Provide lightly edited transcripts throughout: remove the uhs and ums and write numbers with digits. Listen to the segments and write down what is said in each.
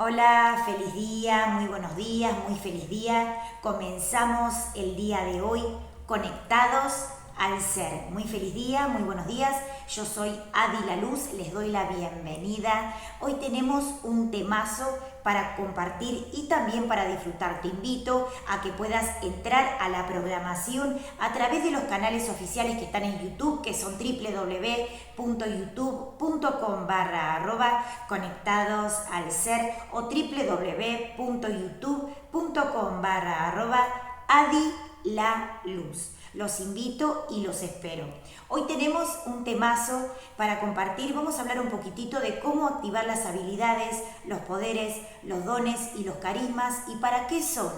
Hola, feliz día, muy buenos días, muy feliz día. Comenzamos el día de hoy conectados al ser. Muy feliz día, muy buenos días. Yo soy Adi La Luz, les doy la bienvenida. Hoy tenemos un temazo para compartir y también para disfrutar. Te invito a que puedas entrar a la programación a través de los canales oficiales que están en YouTube, que son www.youtube.com/conectados al ser o www.youtube.com/Adi La Luz. Los invito y los espero. Hoy tenemos un temazo para compartir. Vamos a hablar un poquitito de cómo activar las habilidades, los poderes, los dones y los carismas y para qué son.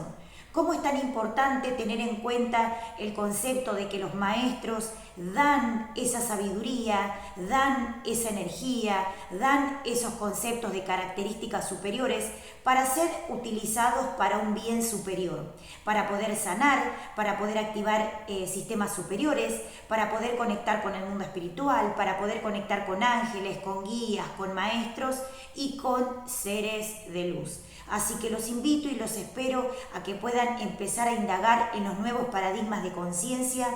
Cómo es tan importante tener en cuenta el concepto de que los maestros dan esa sabiduría, dan esa energía, dan esos conceptos de características superiores para ser utilizados para un bien superior, para poder sanar, para poder activar sistemas superiores, para poder conectar con el mundo espiritual, para poder conectar con ángeles, con guías, con maestros y con seres de luz. Así que los invito y los espero a que puedan empezar a indagar en los nuevos paradigmas de conciencia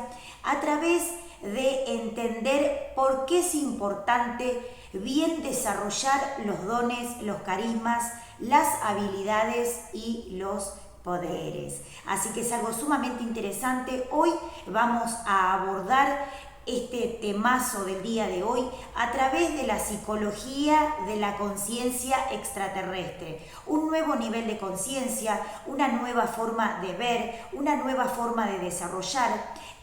a través de entender por qué es importante bien desarrollar los dones, los carismas, las habilidades y los poderes. Así que es algo sumamente interesante. Hoy vamos a abordar este temazo del día de hoy a través de la psicología de la conciencia extraterrestre. Un nuevo nivel de conciencia, una nueva forma de ver, una nueva forma de desarrollar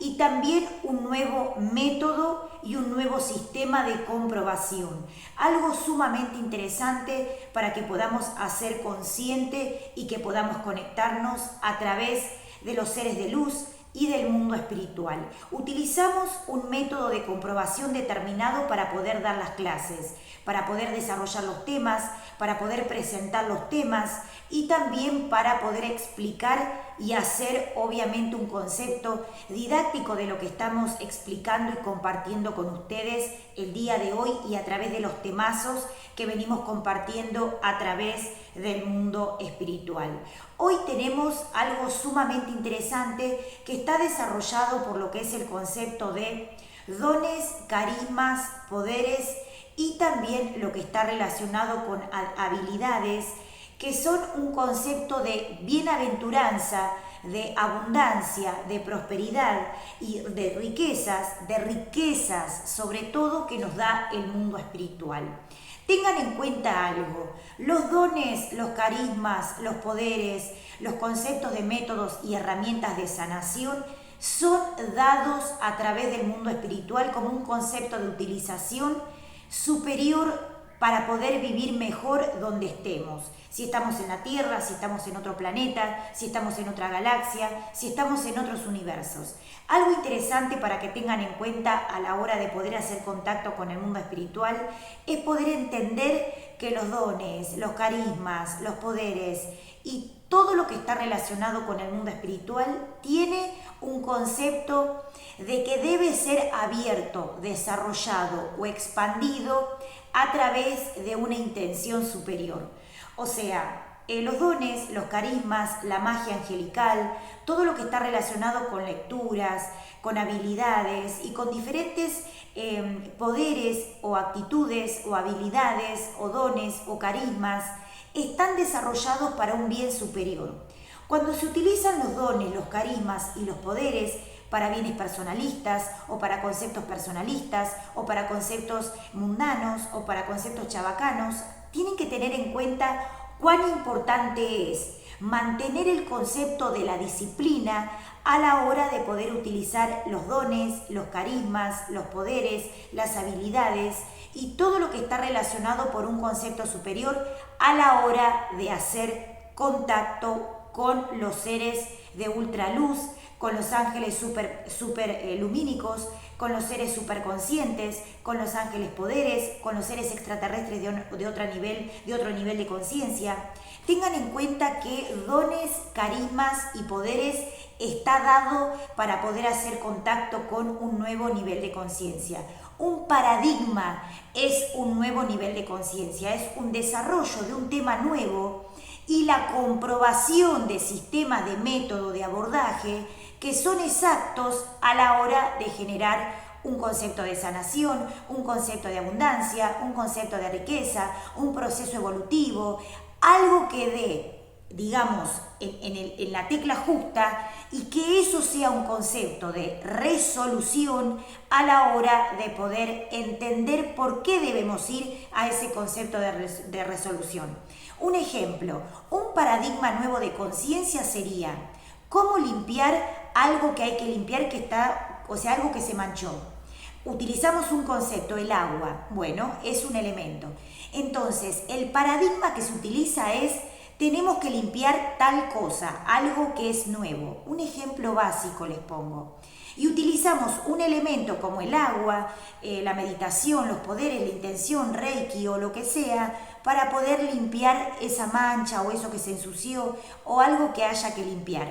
y también un nuevo método y un nuevo sistema de comprobación. Algo sumamente interesante para que podamos hacer consciente y que podamos conectarnos a través de los seres de luz y del mundo espiritual. Utilizamos un método de comprobación determinado para poder dar las clases, para poder desarrollar los temas, para poder presentar los temas y también para poder explicar y hacer obviamente un concepto didáctico de lo que estamos explicando y compartiendo con ustedes el día de hoy y a través de los temazos que venimos compartiendo a través del mundo espiritual. Hoy tenemos algo sumamente interesante que está desarrollado por lo que es el concepto de dones, carismas, poderes y también lo que está relacionado con habilidades, que son un concepto de bienaventuranza, de abundancia, de prosperidad y de riquezas sobre todo que nos da el mundo espiritual. Tengan en cuenta algo, los dones, los carismas, los poderes, los conceptos de métodos y herramientas de sanación son dados a través del mundo espiritual como un concepto de utilización superior para poder vivir mejor donde estemos. Si estamos en la Tierra, si estamos en otro planeta, si estamos en otra galaxia, si estamos en otros universos. Algo interesante para que tengan en cuenta a la hora de poder hacer contacto con el mundo espiritual es poder entender que los dones, los carismas, los poderes y todo lo que está relacionado con el mundo espiritual tiene un concepto de que debe ser abierto, desarrollado o expandido a través de una intención superior. O sea, los dones, los carismas, la magia angelical, todo lo que está relacionado con lecturas, con habilidades y con diferentes poderes o actitudes o habilidades o dones o carismas, están desarrollados para un bien superior. Cuando se utilizan los dones, los carismas y los poderes para bienes personalistas o para conceptos personalistas o para conceptos mundanos o para conceptos chabacanos, tienen que tener en cuenta cuán importante es mantener el concepto de la disciplina a la hora de poder utilizar los dones, los carismas, los poderes, las habilidades y todo lo que está relacionado por un concepto superior a la hora de hacer contacto con los seres de ultraluz, con los ángeles super lumínicos, con los seres superconscientes, con los ángeles poderes, con los seres extraterrestres de otro nivel de conciencia. Tengan en cuenta que dones, carismas y poderes está dado para poder hacer contacto con un nuevo nivel de conciencia. Un paradigma es un nuevo nivel de conciencia, es un desarrollo de un tema nuevo y la comprobación de sistemas de método de abordaje que son exactos a la hora de generar un concepto de sanación, un concepto de abundancia, un concepto de riqueza, un proceso evolutivo, algo que dé, digamos, en la tecla justa y que eso sea un concepto de resolución a la hora de poder entender por qué debemos ir a ese concepto de resolución. Un ejemplo, un paradigma nuevo de conciencia sería cómo limpiar algo que hay que limpiar que está, o sea, algo que se manchó. Utilizamos un concepto, el agua. Bueno, es un elemento. Entonces, el paradigma que se utiliza es tenemos que limpiar tal cosa, algo que es nuevo. Un ejemplo básico les pongo. Y utilizamos un elemento como el agua, la meditación, los poderes, la intención, Reiki o lo que sea, para poder limpiar esa mancha o eso que se ensució o algo que haya que limpiar.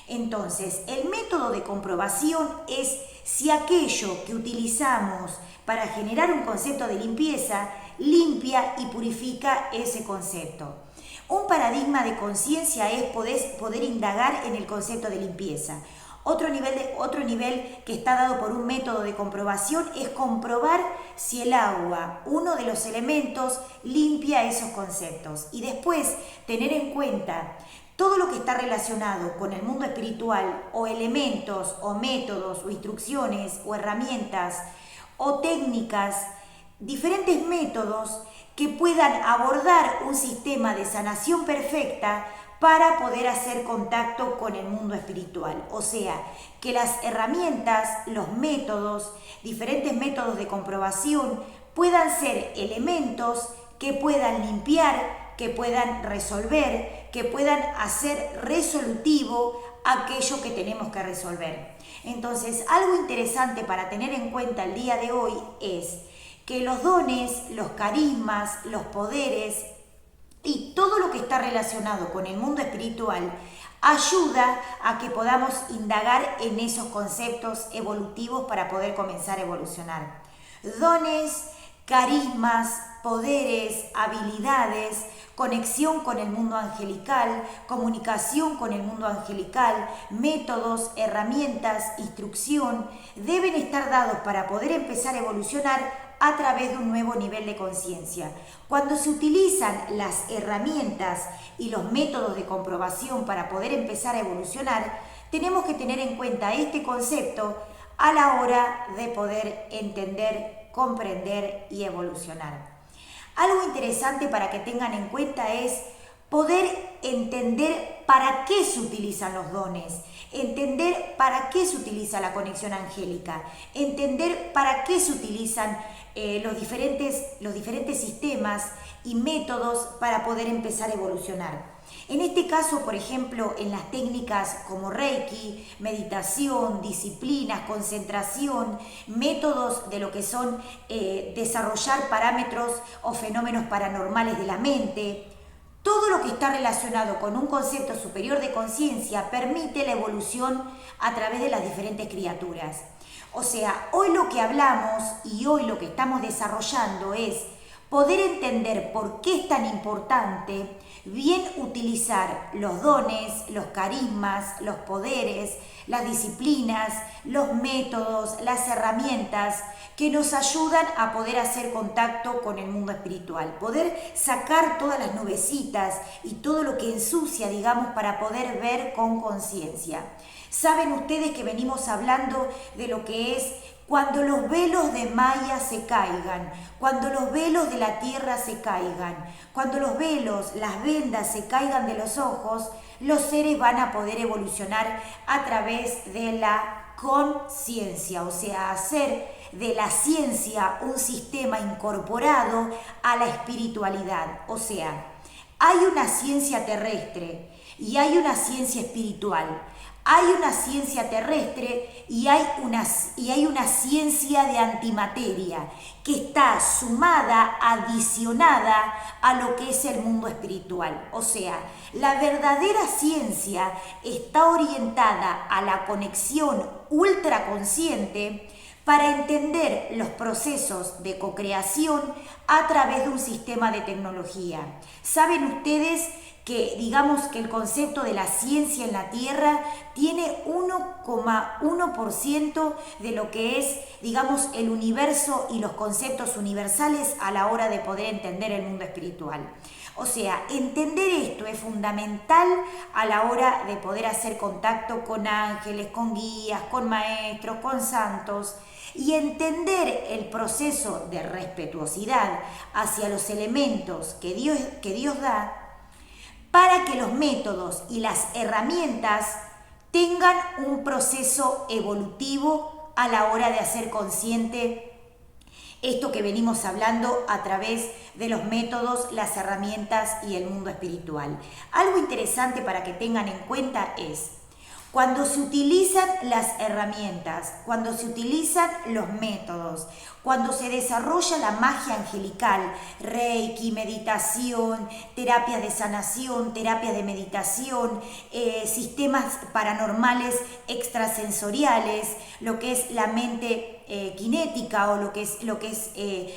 Entonces, el método de comprobación es si aquello que utilizamos para generar un concepto de limpieza limpia y purifica ese concepto. Un paradigma de conciencia es poder indagar en el concepto de limpieza. Otro nivel que está dado por un método de comprobación es comprobar si el agua, uno de los elementos, limpia esos conceptos. Y después tener en cuenta todo lo que está relacionado con el mundo espiritual o elementos o métodos o instrucciones o herramientas o técnicas, diferentes métodos que puedan abordar un sistema de sanación perfecta para poder hacer contacto con el mundo espiritual. O sea, que las herramientas, los métodos, diferentes métodos de comprobación puedan ser elementos que puedan limpiar, que puedan resolver, que puedan hacer resolutivo aquello que tenemos que resolver. Entonces, algo interesante para tener en cuenta el día de hoy es que los dones, los carismas, los poderes y todo lo que está relacionado con el mundo espiritual ayuda a que podamos indagar en esos conceptos evolutivos para poder comenzar a evolucionar. Dones, carismas, poderes, habilidades, conexión con el mundo angelical, comunicación con el mundo angelical, métodos, herramientas, instrucción, deben estar dados para poder empezar a evolucionar a través de un nuevo nivel de conciencia. Cuando se utilizan las herramientas y los métodos de comprobación para poder empezar a evolucionar, tenemos que tener en cuenta este concepto a la hora de poder entender, comprender y evolucionar. Algo interesante para que tengan en cuenta es poder entender para qué se utilizan los dones, entender para qué se utiliza la conexión angélica, entender para qué se utilizan los diferentes sistemas y métodos para poder empezar a evolucionar. En este caso, por ejemplo, en las técnicas como Reiki, meditación, disciplinas, concentración, métodos de lo que son desarrollar parámetros o fenómenos paranormales de la mente, todo lo que está relacionado con un concepto superior de conciencia permite la evolución a través de las diferentes criaturas. O sea, hoy lo que hablamos y hoy lo que estamos desarrollando es poder entender por qué es tan importante bien utilizar los dones, los carismas, los poderes, las disciplinas, los métodos, las herramientas que nos ayudan a poder hacer contacto con el mundo espiritual, poder sacar todas las nubecitas y todo lo que ensucia, digamos, para poder ver con conciencia. Saben ustedes que venimos hablando de lo que es cuando los velos de Maya se caigan, cuando los velos de la tierra se caigan, cuando los velos, las vendas se caigan de los ojos, los seres van a poder evolucionar a través de la conciencia, o sea, hacer de la ciencia un sistema incorporado a la espiritualidad. O sea, hay una ciencia terrestre y hay una ciencia espiritual. Hay una ciencia terrestre y hay una ciencia de antimateria que está sumada, adicionada a lo que es el mundo espiritual. O sea, la verdadera ciencia está orientada a la conexión ultraconsciente para entender los procesos de cocreación a través de un sistema de tecnología. ¿Saben ustedes que digamos que el concepto de la ciencia en la Tierra tiene 1,1% de lo que es, digamos, el universo y los conceptos universales a la hora de poder entender el mundo espiritual? O sea, entender esto es fundamental a la hora de poder hacer contacto con ángeles, con guías, con maestros, con santos, y entender el proceso de respetuosidad hacia los elementos que Dios da, para que los métodos y las herramientas tengan un proceso evolutivo a la hora de hacer consciente esto que venimos hablando a través de los métodos, las herramientas y el mundo espiritual. Algo interesante para que tengan en cuenta es cuando se utilizan las herramientas, cuando se utilizan los métodos, cuando se desarrolla la magia angelical, reiki, meditación, terapias de sanación, terapias de meditación, sistemas paranormales extrasensoriales, lo que es la mente cinética o lo que es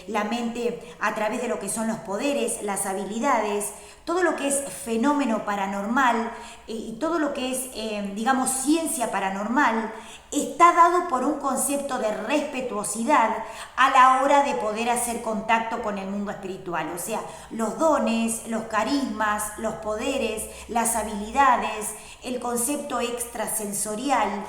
la mente a través de lo que son los poderes, las habilidades, todo lo que es fenómeno paranormal y todo lo que es, digamos, ciencia paranormal, está dado por un concepto de respetuosidad a la hora de poder hacer contacto con el mundo espiritual. O sea, los dones, los carismas, los poderes, las habilidades, el concepto extrasensorial,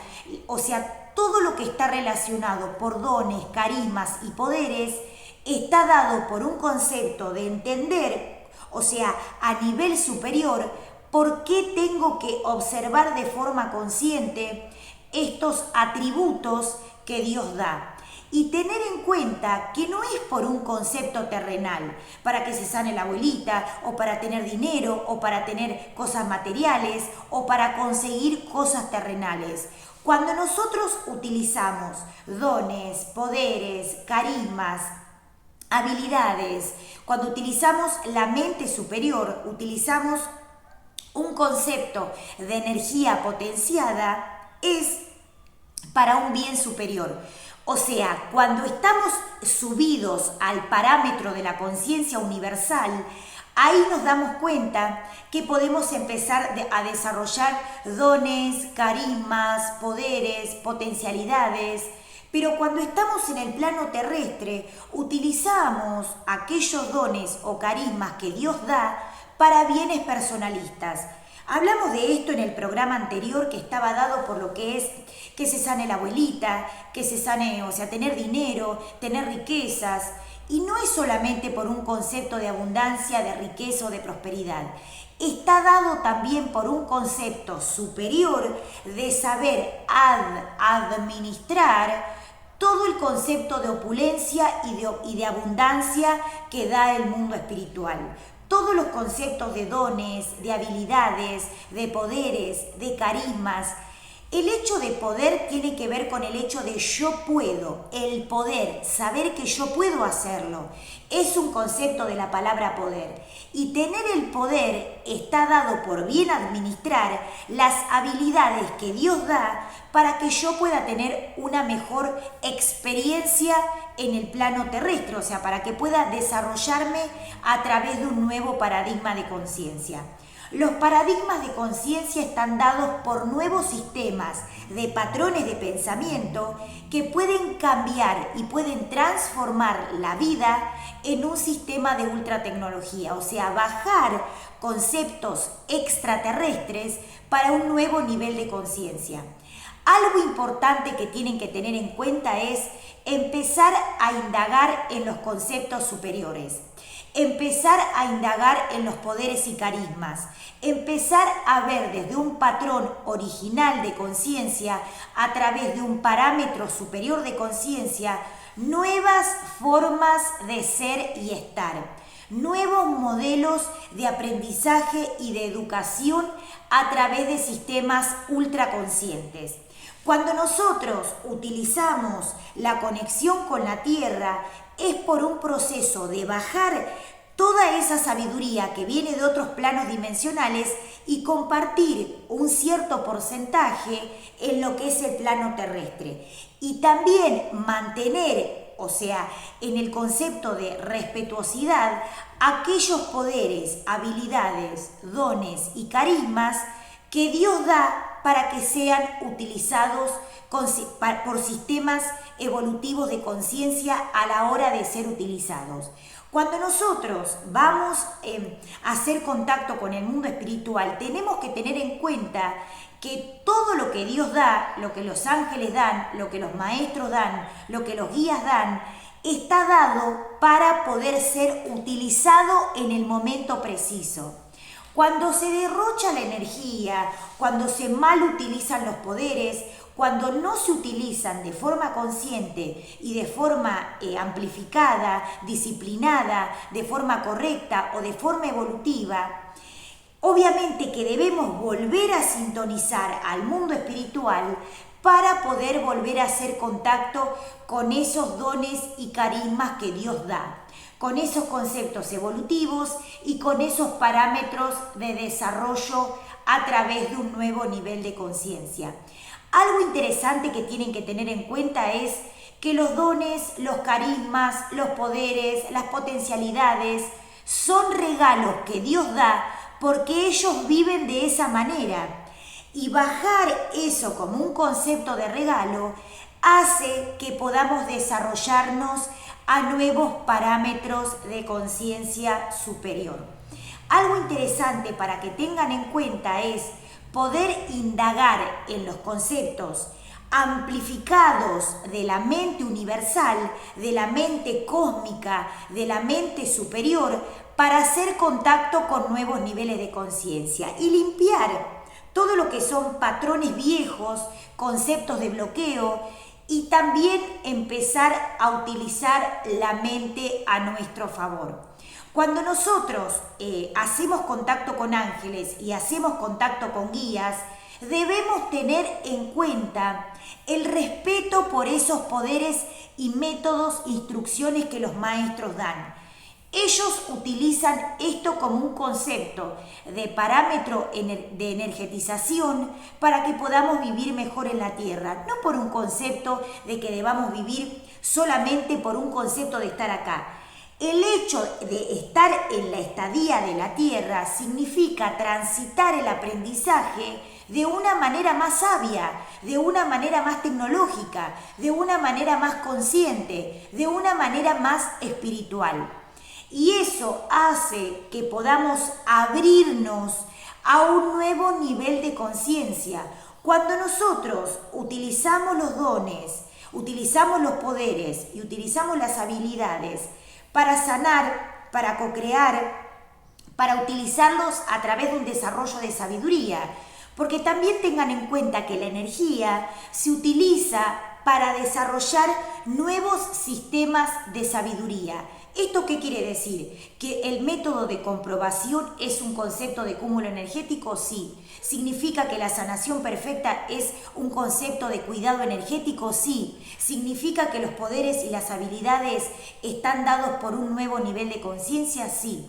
o sea, todo lo que está relacionado por dones, carismas y poderes está dado por un concepto de entender, o sea, a nivel superior, por qué tengo que observar de forma consciente estos atributos que Dios da. Y tener en cuenta que no es por un concepto terrenal, para que se sane la abuelita, o para tener dinero, o para tener cosas materiales, o para conseguir cosas terrenales. Cuando nosotros utilizamos dones, poderes, carismas, habilidades, cuando utilizamos la mente superior, utilizamos un concepto de energía potenciada, es para un bien superior. O sea, cuando estamos subidos al parámetro de la conciencia universal, ahí nos damos cuenta que podemos empezar a desarrollar dones, carismas, poderes, potencialidades. Pero cuando estamos en el plano terrestre, utilizamos aquellos dones o carismas que Dios da para bienes personalistas. Hablamos de esto en el programa anterior, que estaba dado por lo que es que se sane la abuelita, que se sane, o sea, tener dinero, tener riquezas. Y no es solamente por un concepto de abundancia, de riqueza o de prosperidad. Está dado también por un concepto superior de saber administrar todo el concepto de opulencia y de abundancia que da el mundo espiritual. Todos los conceptos de dones, de habilidades, de poderes, de carismas. El hecho de poder tiene que ver con el hecho de yo puedo, el poder, saber que yo puedo hacerlo. Es un concepto de la palabra poder. Y tener el poder está dado por bien administrar las habilidades que Dios da para que yo pueda tener una mejor experiencia en el plano terrestre, o sea, para que pueda desarrollarme a través de un nuevo paradigma de conciencia. Los paradigmas de conciencia están dados por nuevos sistemas de patrones de pensamiento que pueden cambiar y pueden transformar la vida en un sistema de ultratecnología, o sea, bajar conceptos extraterrestres para un nuevo nivel de conciencia. Algo importante que tienen que tener en cuenta es empezar a indagar en los conceptos superiores. Empezar a indagar en los poderes y carismas, empezar a ver desde un patrón original de conciencia, a través de un parámetro superior de conciencia, nuevas formas de ser y estar, nuevos modelos de aprendizaje y de educación a través de sistemas ultraconscientes. Cuando nosotros utilizamos la conexión con la Tierra, es por un proceso de bajar toda esa sabiduría que viene de otros planos dimensionales y compartir un cierto porcentaje en lo que es el plano terrestre. Y también mantener, o sea, en el concepto de respetuosidad, aquellos poderes, habilidades, dones y carismas que Dios da para que sean utilizados por sistemas evolutivos de conciencia a la hora de ser utilizados. Cuando nosotros vamos a hacer contacto con el mundo espiritual, tenemos que tener en cuenta que todo lo que Dios da, lo que los ángeles dan, lo que los maestros dan, lo que los guías dan, está dado para poder ser utilizado en el momento preciso. Cuando se derrocha la energía, cuando se mal utilizan los poderes, cuando no se utilizan de forma consciente y de forma amplificada, disciplinada, de forma correcta o de forma evolutiva, obviamente que debemos volver a sintonizar al mundo espiritual para poder volver a hacer contacto con esos dones y carismas que Dios da, con esos conceptos evolutivos y con esos parámetros de desarrollo a través de un nuevo nivel de conciencia. Algo interesante que tienen que tener en cuenta es que los dones, los carismas, los poderes, las potencialidades son regalos que Dios da porque ellos viven de esa manera. Y bajar eso como un concepto de regalo hace que podamos desarrollarnos a nuevos parámetros de conciencia superior. Algo interesante para que tengan en cuenta es poder indagar en los conceptos amplificados de la mente universal, de la mente cósmica, de la mente superior, para hacer contacto con nuevos niveles de conciencia y limpiar todo lo que son patrones viejos, conceptos de bloqueo y también empezar a utilizar la mente a nuestro favor. Cuando nosotros hacemos contacto con ángeles y hacemos contacto con guías, debemos tener en cuenta el respeto por esos poderes y métodos, instrucciones que los maestros dan. Ellos utilizan esto como un concepto de parámetro de energetización para que podamos vivir mejor en la Tierra, no por un concepto de que debamos vivir solamente por un concepto de estar acá. El hecho de estar en la estadía de la Tierra significa transitar el aprendizaje de una manera más sabia, de una manera más tecnológica, de una manera más consciente, de una manera más espiritual. Y eso hace que podamos abrirnos a un nuevo nivel de conciencia. Cuando nosotros utilizamos los dones, utilizamos los poderes y utilizamos las habilidades para sanar, para co-crear, para utilizarlos a través de un desarrollo de sabiduría. Porque también tengan en cuenta que la energía se utiliza para desarrollar nuevos sistemas de sabiduría. ¿Esto qué quiere decir? ¿Que el método de comprobación es un concepto de cúmulo energético? Sí. ¿Significa que la sanación perfecta es un concepto de cuidado energético? Sí. ¿Significa que los poderes y las habilidades están dados por un nuevo nivel de conciencia? Sí.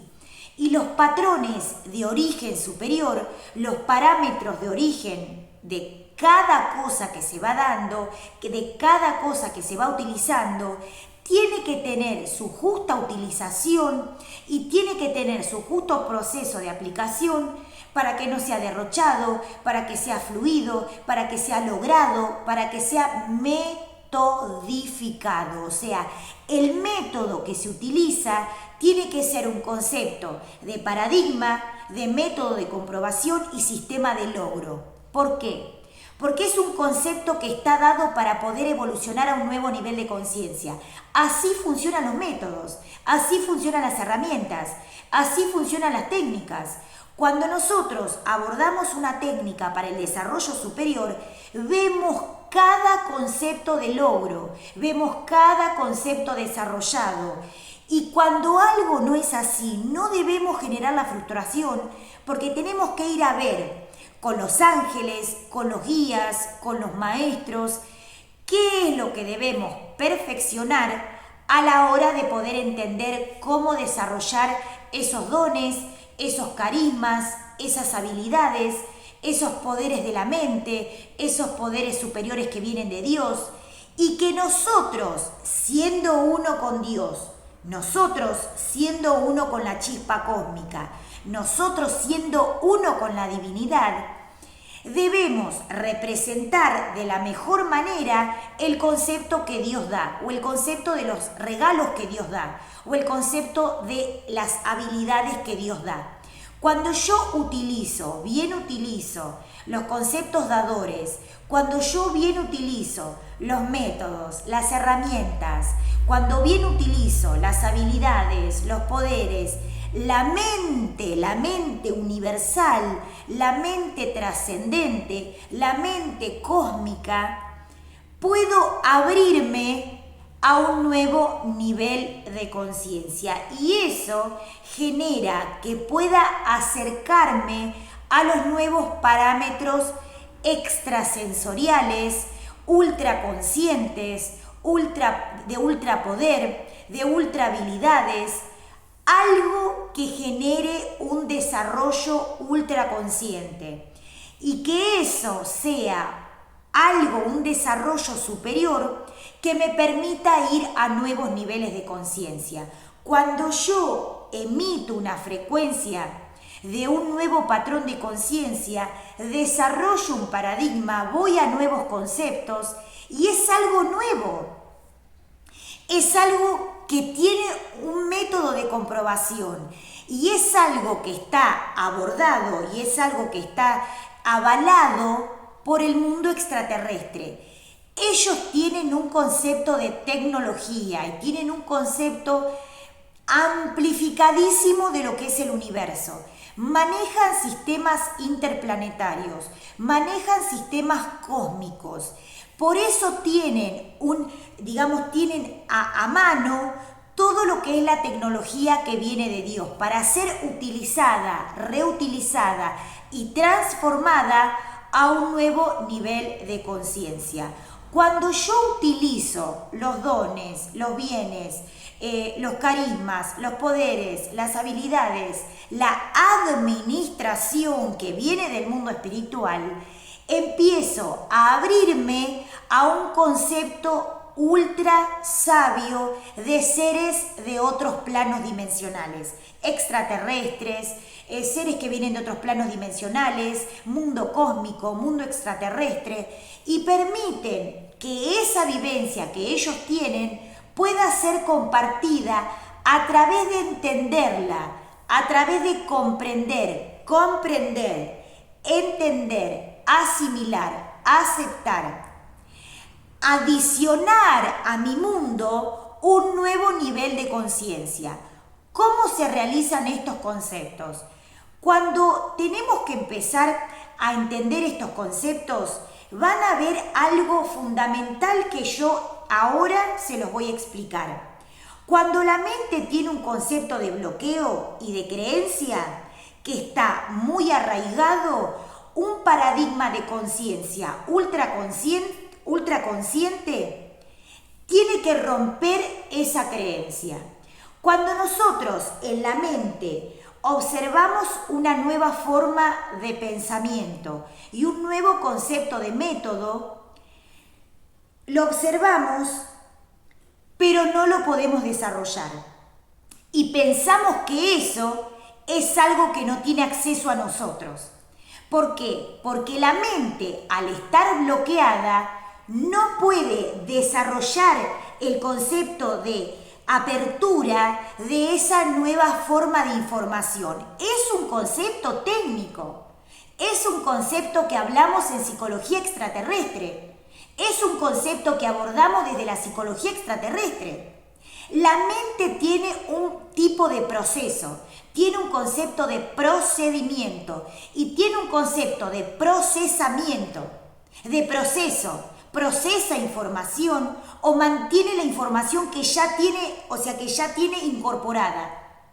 Y los patrones de origen superior, los parámetros de origen de cada cosa que se va dando, de cada cosa que se va utilizando, tiene que tener su justa utilización y tiene que tener su justo proceso de aplicación para que no sea derrochado, para que sea fluido, para que sea logrado, para que sea metodificado. O sea, el método que se utiliza tiene que ser un concepto de paradigma, de método de comprobación y sistema de logro. ¿Por qué? Porque es un concepto que está dado para poder evolucionar a un nuevo nivel de conciencia. Así funcionan los métodos, así funcionan las herramientas, así funcionan las técnicas. Cuando nosotros abordamos una técnica para el desarrollo superior, vemos cada concepto de logro, vemos cada concepto desarrollado. Y cuando algo no es así, no debemos generar la frustración porque tenemos que ir a ver con los ángeles, con los guías, con los maestros, qué es lo que debemos perfeccionar a la hora de poder entender cómo desarrollar esos dones, esos carismas, esas habilidades, esos poderes de la mente, esos poderes superiores que vienen de Dios, y que nosotros, siendo uno con Dios, nosotros siendo uno con la chispa cósmica, nosotros siendo uno con la divinidad, debemos representar de la mejor manera el concepto que Dios da, o el concepto de los regalos que Dios da, o el concepto de las habilidades que Dios da. Cuando yo bien utilizo los conceptos dadores, cuando yo bien utilizo los métodos, las herramientas, cuando bien utilizo las habilidades, los poderes, la mente universal, la mente trascendente, la mente cósmica, puedo abrirme a un nuevo nivel de conciencia, y eso genera que pueda acercarme a los nuevos parámetros extrasensoriales, ultraconscientes, de ultrapoder, de ultra habilidades, algo que genere un desarrollo ultraconsciente, y que eso sea un desarrollo superior que me permita ir a nuevos niveles de conciencia. Cuando yo emito una frecuencia de un nuevo patrón de conciencia, desarrollo un paradigma, voy a nuevos conceptos, y es algo nuevo. Es algo que tiene un método de comprobación, y es algo que está abordado y es algo que está avalado por el mundo extraterrestre. Ellos tienen un concepto de tecnología y tienen un concepto amplificadísimo de lo que es el universo. Manejan sistemas interplanetarios, manejan sistemas cósmicos. Por eso tienen a mano todo lo que es la tecnología que viene de Dios para ser utilizada, reutilizada y transformada a un nuevo nivel de conciencia. Cuando yo utilizo los dones, los bienes, los carismas, los poderes, las habilidades, la administración que viene del mundo espiritual, empiezo a abrirme a un concepto ultra sabio de seres de otros planos dimensionales, extraterrestres, seres que vienen de otros planos dimensionales, mundo cósmico, mundo extraterrestre, y permiten que esa vivencia que ellos tienen pueda ser compartida a través de entenderla, a través de comprender, entender, asimilar, aceptar, adicionar a mi mundo un nuevo nivel de conciencia. ¿Cómo se realizan estos conceptos? Cuando tenemos que empezar a entender estos conceptos, van a ver algo fundamental que yo ahora se los voy a explicar. Cuando la mente tiene un concepto de bloqueo y de creencia que está muy arraigado, un paradigma de conciencia ultraconsciente tiene que romper esa creencia. Cuando nosotros en la mente observamos una nueva forma de pensamiento y un nuevo concepto de método, lo observamos, pero no lo podemos desarrollar. Y pensamos que eso es algo que no tiene acceso a nosotros. ¿Por qué? Porque la mente, al estar bloqueada, no puede desarrollar el concepto de apertura de esa nueva forma de información. Es un concepto técnico, es un concepto que hablamos en psicología extraterrestre, es un concepto que abordamos desde la psicología extraterrestre. La mente tiene un tipo de proceso, tiene un concepto de procedimiento y tiene un concepto de procesamiento, de proceso. Procesa información o mantiene la información que ya tiene, que ya tiene incorporada.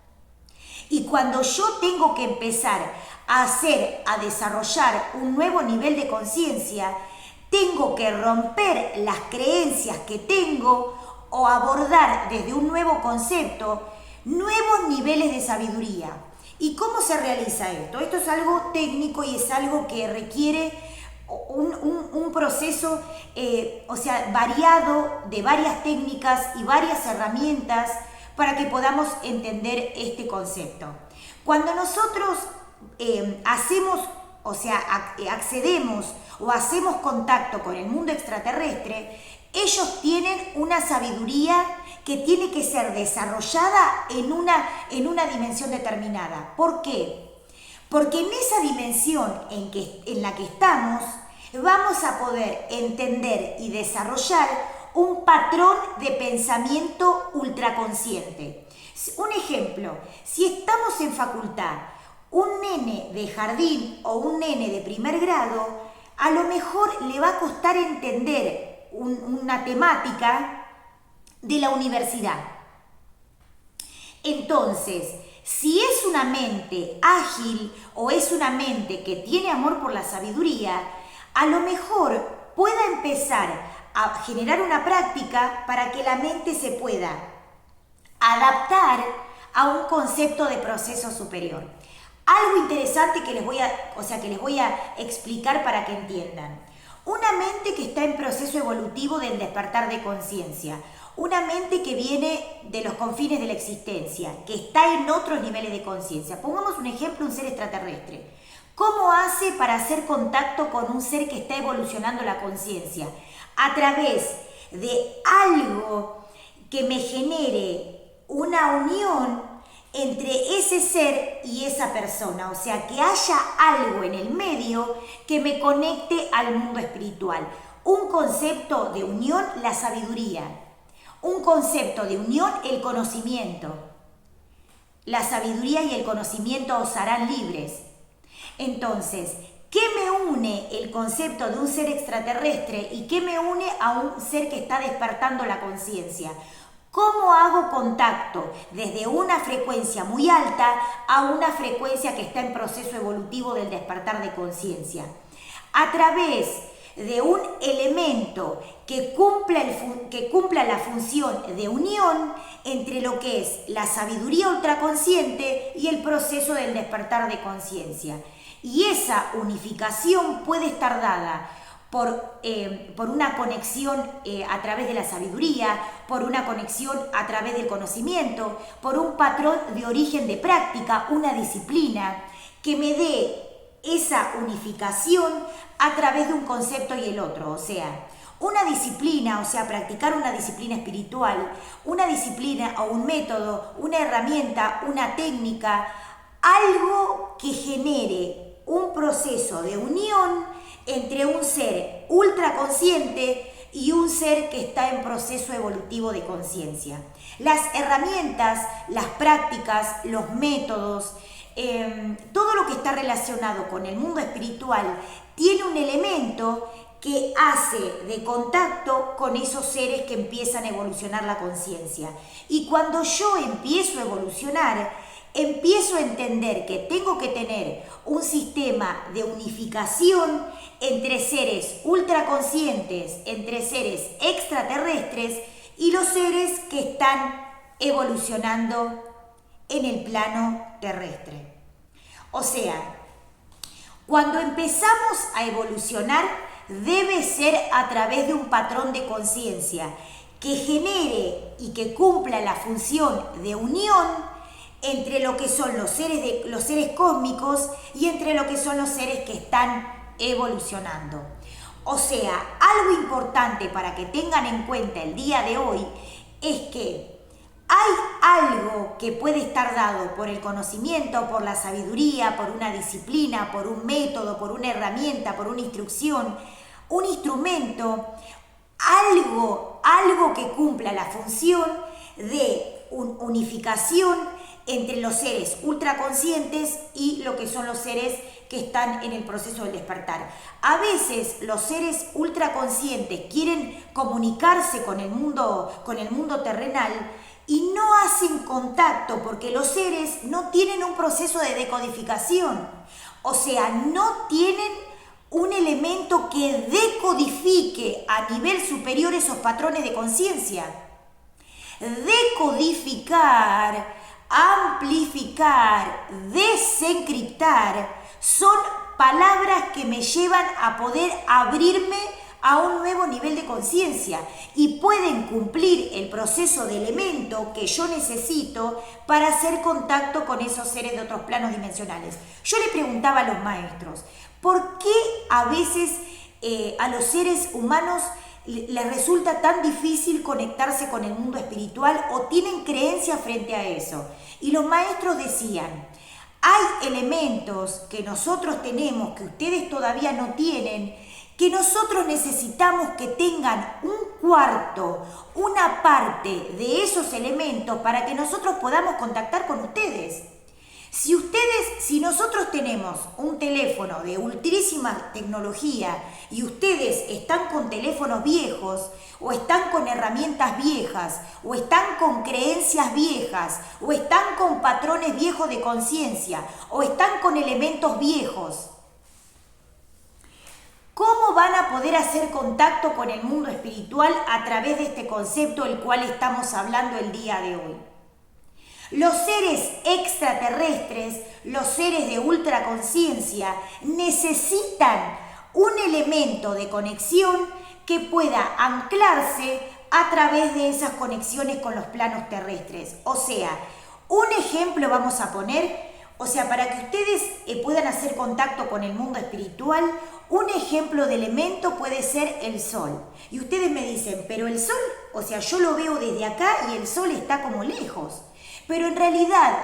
Y cuando yo tengo que empezar a desarrollar un nuevo nivel de conciencia, tengo que romper las creencias que tengo o abordar desde un nuevo concepto nuevos niveles de sabiduría. ¿Y cómo se realiza esto? Esto es algo técnico y es algo que requiere un proceso, variado de varias técnicas y varias herramientas para que podamos entender este concepto. Cuando nosotros accedemos o hacemos contacto con el mundo extraterrestre, ellos tienen una sabiduría que tiene que ser desarrollada en una dimensión determinada. ¿Por qué? Porque en esa dimensión en la que estamos, vamos a poder entender y desarrollar un patrón de pensamiento ultraconsciente. Un ejemplo, si estamos en facultad, un nene de jardín o un nene de primer grado, a lo mejor le va a costar entender una temática de la universidad. Entonces, si es una mente ágil o es una mente que tiene amor por la sabiduría, a lo mejor pueda empezar a generar una práctica para que la mente se pueda adaptar a un concepto de proceso superior. Algo interesante que les voy a explicar para que entiendan. Una mente que está en proceso evolutivo del despertar de conciencia. Una mente que viene de los confines de la existencia, que está en otros niveles de conciencia. Pongamos un ejemplo, un ser extraterrestre. ¿Cómo hace para hacer contacto con un ser que está evolucionando la conciencia? A través de algo que me genere una unión entre ese ser y esa persona. O sea, que haya algo en el medio que me conecte al mundo espiritual. Un concepto de unión, la sabiduría. Un concepto de unión, el conocimiento. La sabiduría y el conocimiento os harán libres. Entonces, ¿qué me une el concepto de un ser extraterrestre y qué me une a un ser que está despertando la conciencia? ¿Cómo hago contacto desde una frecuencia muy alta a una frecuencia que está en proceso evolutivo del despertar de conciencia? A través de un elemento que cumpla la función de unión entre lo que es la sabiduría ultraconsciente y el proceso del despertar de conciencia. Y esa unificación puede estar dada por una conexión a través de la sabiduría, por una conexión a través del conocimiento, por un patrón de origen de práctica, una disciplina que me dé esa unificación a través de un concepto y el otro. O sea, una disciplina, practicar una disciplina espiritual, una disciplina o un método, una herramienta, una técnica, algo que genere un proceso de unión entre un ser ultraconsciente y un ser que está en proceso evolutivo de conciencia. Las herramientas, las prácticas, los métodos, todo lo que está relacionado con el mundo espiritual tiene un elemento que hace de contacto con esos seres que empiezan a evolucionar la conciencia. Y cuando yo empiezo a evolucionar, empiezo a entender que tengo que tener un sistema de unificación entre seres ultraconscientes, entre seres extraterrestres y los seres que están evolucionando en el plano terrestre. O sea, cuando empezamos a evolucionar, debe ser a través de un patrón de conciencia que genere y que cumpla la función de unión entre lo que son los seres cósmicos y entre lo que son los seres que están evolucionando. O sea, algo importante para que tengan en cuenta el día de hoy es que hay algo que puede estar dado por el conocimiento, por la sabiduría, por una disciplina, por un método, por una herramienta, por una instrucción, un instrumento, algo que cumpla la función de unificación entre los seres ultraconscientes y lo que son los seres que están en el proceso del despertar. A veces los seres ultraconscientes quieren comunicarse con el mundo terrenal y no hacen contacto porque los seres no tienen un proceso de decodificación. O sea, no tienen un elemento que decodifique a nivel superior esos patrones de conciencia. Decodificar amplificar, desencriptar, son palabras que me llevan a poder abrirme a un nuevo nivel de conciencia y pueden cumplir el proceso de elemento que yo necesito para hacer contacto con esos seres de otros planos dimensionales. Yo le preguntaba a los maestros, ¿por qué a veces a los seres humanos les resulta tan difícil conectarse con el mundo espiritual o tienen creencias frente a eso? Y los maestros decían, hay elementos que nosotros tenemos, que ustedes todavía no tienen, que nosotros necesitamos que tengan un cuarto, una parte de esos elementos para que nosotros podamos contactar con ustedes. Si nosotros tenemos un teléfono de ultrísima tecnología y ustedes están con teléfonos viejos, o están con herramientas viejas, o están con creencias viejas, o están con patrones viejos de conciencia, o están con elementos viejos, ¿cómo van a poder hacer contacto con el mundo espiritual a través de este concepto del cual estamos hablando el día de hoy? Los seres extraterrestres, los seres de ultraconciencia, necesitan un elemento de conexión que pueda anclarse a través de esas conexiones con los planos terrestres. O sea, un ejemplo vamos a poner, para que ustedes puedan hacer contacto con el mundo espiritual, un ejemplo de elemento puede ser el sol. Y ustedes me dicen, pero el sol, yo lo veo desde acá y el sol está como lejos. Pero en realidad,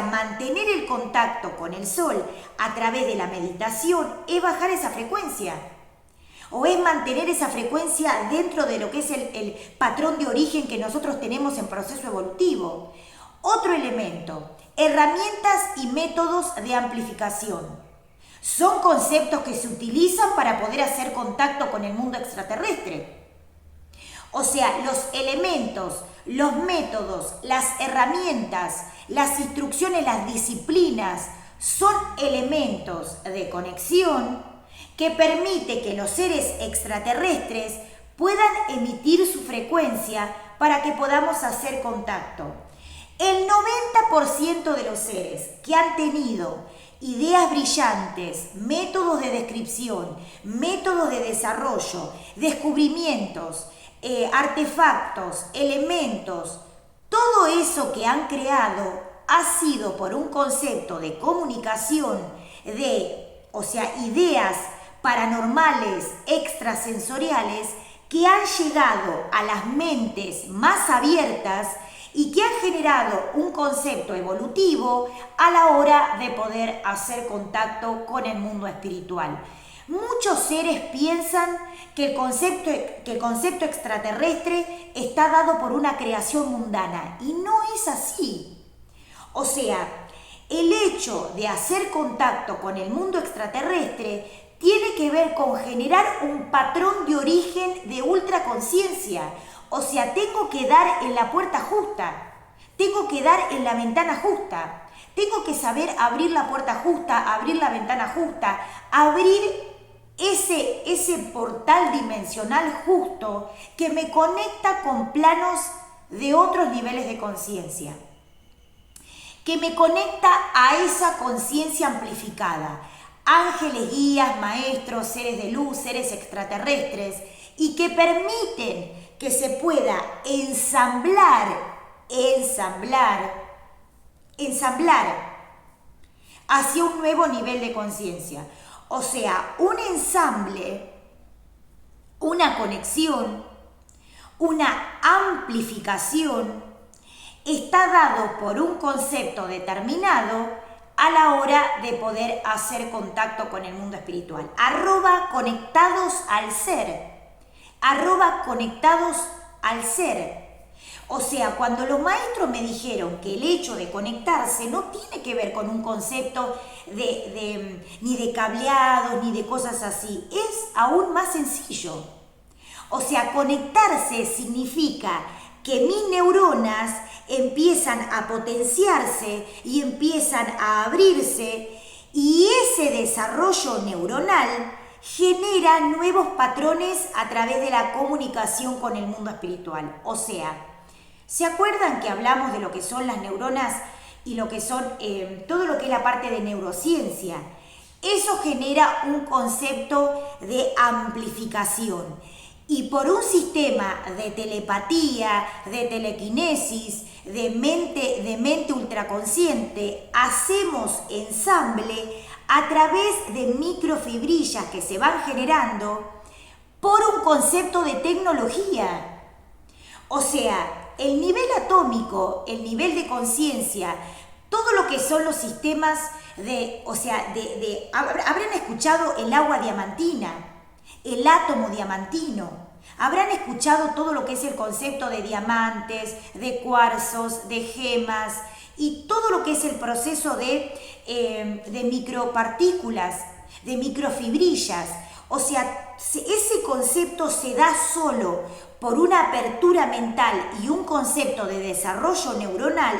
mantener el contacto con el sol a través de la meditación es bajar esa frecuencia. O es mantener esa frecuencia dentro de lo que es el patrón de origen que nosotros tenemos en proceso evolutivo. Otro elemento, herramientas y métodos de amplificación. Son conceptos que se utilizan para poder hacer contacto con el mundo extraterrestre. Los elementos, los métodos, las herramientas, las instrucciones, las disciplinas, son elementos de conexión que permite que los seres extraterrestres puedan emitir su frecuencia para que podamos hacer contacto. El 90% de los seres que han tenido ideas brillantes, métodos de descripción, métodos de desarrollo, descubrimientos, artefactos, elementos, todo eso que han creado ha sido por un concepto de comunicación, ideas paranormales, extrasensoriales, que han llegado a las mentes más abiertas y que han generado un concepto evolutivo a la hora de poder hacer contacto con el mundo espiritual. Muchos seres piensan que el concepto extraterrestre está dado por una creación mundana y no es así. El hecho de hacer contacto con el mundo extraterrestre tiene que ver con generar un patrón de origen de ultraconciencia. Tengo que dar en la puerta justa, tengo que dar en la ventana justa, tengo que saber abrir la puerta justa, abrir la ventana justa, abrir ese portal dimensional justo que me conecta con planos de otros niveles de conciencia, que me conecta a esa conciencia amplificada, ángeles, guías, maestros, seres de luz, seres extraterrestres, y que permiten que se pueda ensamblar hacia un nuevo nivel de conciencia. Un ensamble, una conexión, una amplificación está dado por un concepto determinado a la hora de poder hacer contacto con el mundo espiritual. @conectados al ser. @conectados al ser. Cuando los maestros me dijeron que el hecho de conectarse no tiene que ver con un concepto ni de cableados, ni de cosas así, es aún más sencillo. Conectarse significa que mis neuronas empiezan a potenciarse y empiezan a abrirse, y ese desarrollo neuronal genera nuevos patrones a través de la comunicación con el mundo espiritual. ¿Se acuerdan que hablamos de lo que son las neuronas y lo que son todo lo que es la parte de neurociencia? Eso genera un concepto de amplificación. Y por un sistema de telepatía, de telequinesis, de mente ultraconsciente, hacemos ensamble a través de microfibrillas que se van generando por un concepto de tecnología. O sea, el nivel atómico, el nivel de conciencia, todo lo que son los sistemas habrán escuchado el agua diamantina, el átomo diamantino, habrán escuchado todo lo que es el concepto de diamantes, de cuarzos, de gemas y todo lo que es el proceso de micropartículas, de microfibrillas. O sea, ese concepto se da solo por una apertura mental y un concepto de desarrollo neuronal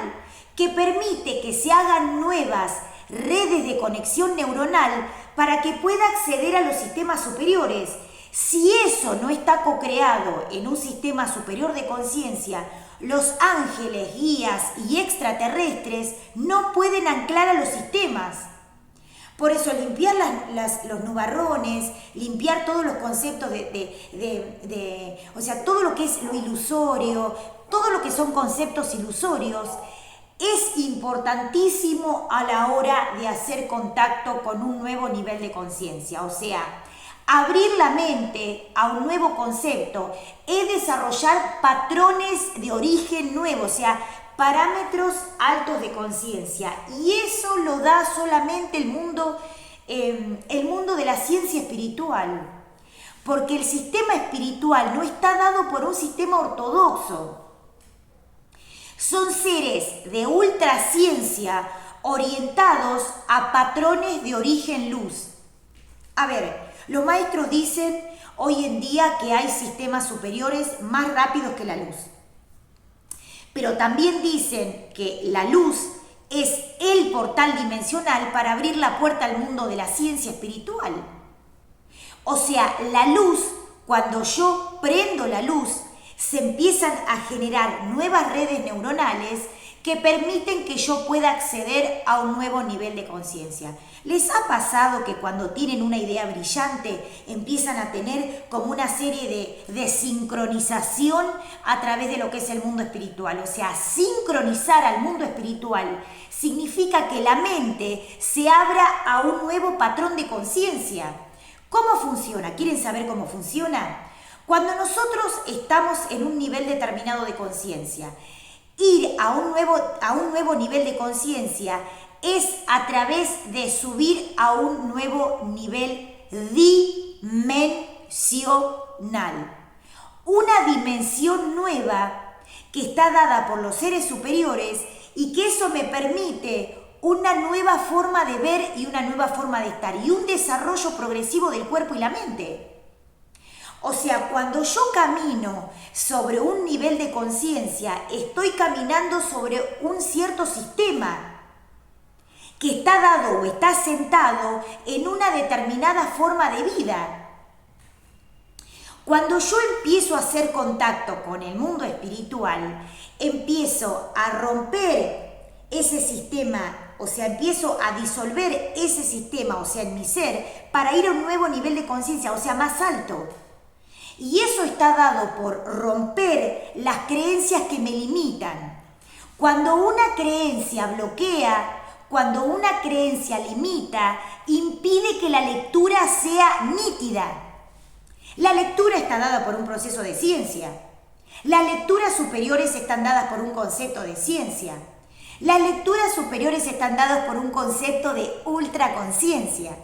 que permite que se hagan nuevas redes de conexión neuronal para que pueda acceder a los sistemas superiores. Si eso no está co-creado en un sistema superior de conciencia, los ángeles, guías y extraterrestres no pueden anclar a los sistemas. Por eso limpiar los nubarrones, limpiar todos los conceptos o sea, todo lo que es lo ilusorio, todo lo que son conceptos ilusorios, es importantísimo a la hora de hacer contacto con un nuevo nivel de conciencia. O sea, abrir la mente a un nuevo concepto es desarrollar patrones de origen nuevo, o sea, parámetros altos de conciencia. Y eso lo da solamente el mundo de la ciencia espiritual. Porque el sistema espiritual no está dado por un sistema ortodoxo. Son seres de ultraciencia orientados a patrones de origen luz. A ver, los maestros dicen hoy en día que hay sistemas superiores más rápidos que la luz. Pero también dicen que la luz es el portal dimensional para abrir la puerta al mundo de la ciencia espiritual. O sea, la luz, cuando yo prendo la luz, se empiezan a generar nuevas redes neuronales que permiten que yo pueda acceder a un nuevo nivel de conciencia. ¿Les ha pasado que cuando tienen una idea brillante empiezan a tener como una serie de sincronización a través de lo que es el mundo espiritual? O sea, sincronizar al mundo espiritual significa que la mente se abra a un nuevo patrón de conciencia. ¿Cómo funciona? ¿Quieren saber cómo funciona? Cuando nosotros estamos en un nivel determinado de conciencia, ir a un nuevo nivel de conciencia es a través de subir a un nuevo nivel dimensional. Una dimensión nueva que está dada por los seres superiores y que eso me permite una nueva forma de ver y una nueva forma de estar y un desarrollo progresivo del cuerpo y la mente. O sea, cuando yo camino sobre un nivel de conciencia, estoy caminando sobre un cierto sistema que está dado o está sentado en una determinada forma de vida. Cuando yo empiezo a hacer contacto con el mundo espiritual, empiezo a romper ese sistema, o sea, empiezo a disolver ese sistema, o sea, en mi ser, para ir a un nuevo nivel de conciencia, o sea, más alto. Y eso está dado por romper las creencias que me limitan. Cuando una creencia bloquea, cuando una creencia limita, impide que la lectura sea nítida. La lectura está dada por un proceso de ciencia. Las lecturas superiores están dadas por un concepto de ciencia. Las lecturas superiores están dadas por un concepto de ultraconciencia.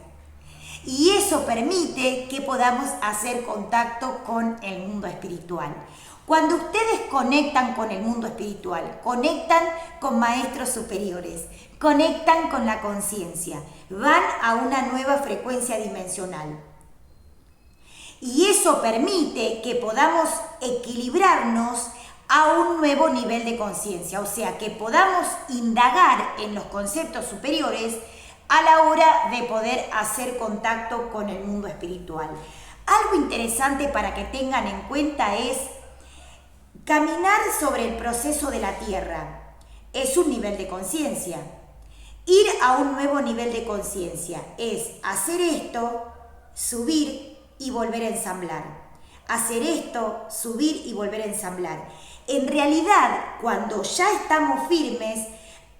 Y eso permite que podamos hacer contacto con el mundo espiritual. Cuando ustedes conectan con el mundo espiritual, conectan con maestros superiores, conectan con la conciencia, van a una nueva frecuencia dimensional. Y eso permite que podamos equilibrarnos a un nuevo nivel de conciencia, o sea, que podamos indagar en los conceptos superiores a la hora de poder hacer contacto con el mundo espiritual. Algo interesante para que tengan en cuenta es Caminar sobre el proceso de la Tierra es un nivel de conciencia. Ir a un nuevo nivel de conciencia es hacer esto, subir y volver a ensamblar. Hacer esto, subir y volver a ensamblar. En realidad, cuando ya estamos firmes,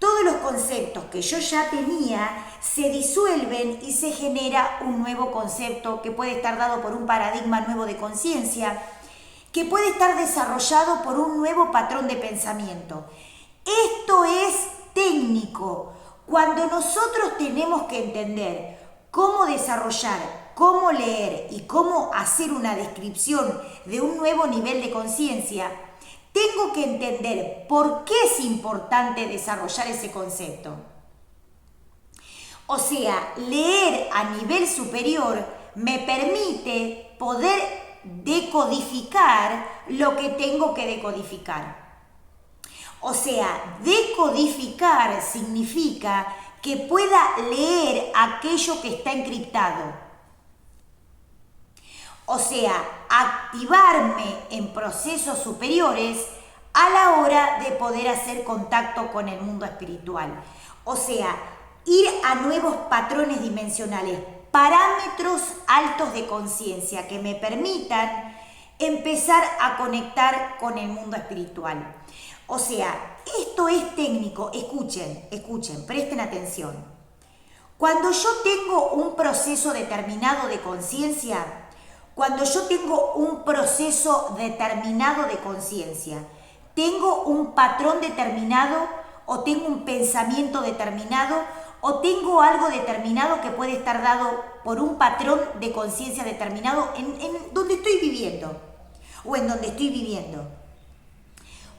todos los conceptos que yo ya tenía se disuelven y se genera un nuevo concepto que puede estar dado por un paradigma nuevo de conciencia, que puede estar desarrollado por un nuevo patrón de pensamiento. Esto es técnico. Cuando nosotros tenemos que entender cómo desarrollar, cómo leer y cómo hacer una descripción de un nuevo nivel de conciencia, tengo que entender por qué es importante desarrollar ese concepto. O sea, leer a nivel superior me permite poder decodificar lo que tengo que decodificar. O sea, decodificar significa que pueda leer aquello que está encriptado. O sea, activarme en procesos superiores a la hora de poder hacer contacto con el mundo espiritual. O sea, ir a nuevos patrones dimensionales, parámetros altos de conciencia que me permitan empezar a conectar con el mundo espiritual. O sea, esto es técnico. Escuchen, presten atención. Cuando yo tengo un proceso determinado de conciencia, tengo un patrón determinado o tengo un pensamiento determinado o tengo algo determinado que puede estar dado por un patrón de conciencia determinado en donde estoy viviendo o en donde estoy viviendo.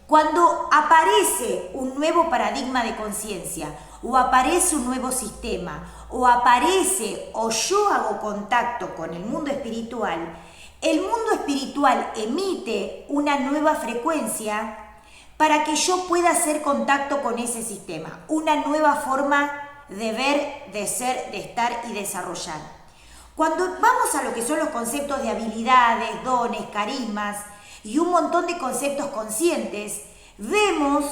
Cuando aparece un nuevo paradigma de conciencia o aparece un nuevo sistema o aparece o yo hago contacto con el mundo espiritual emite una nueva frecuencia para que yo pueda hacer contacto con ese sistema, una nueva forma de ver, de ser, de estar y desarrollar. Cuando vamos a lo que son los conceptos de habilidades, dones, carismas y un montón de conceptos conscientes, vemos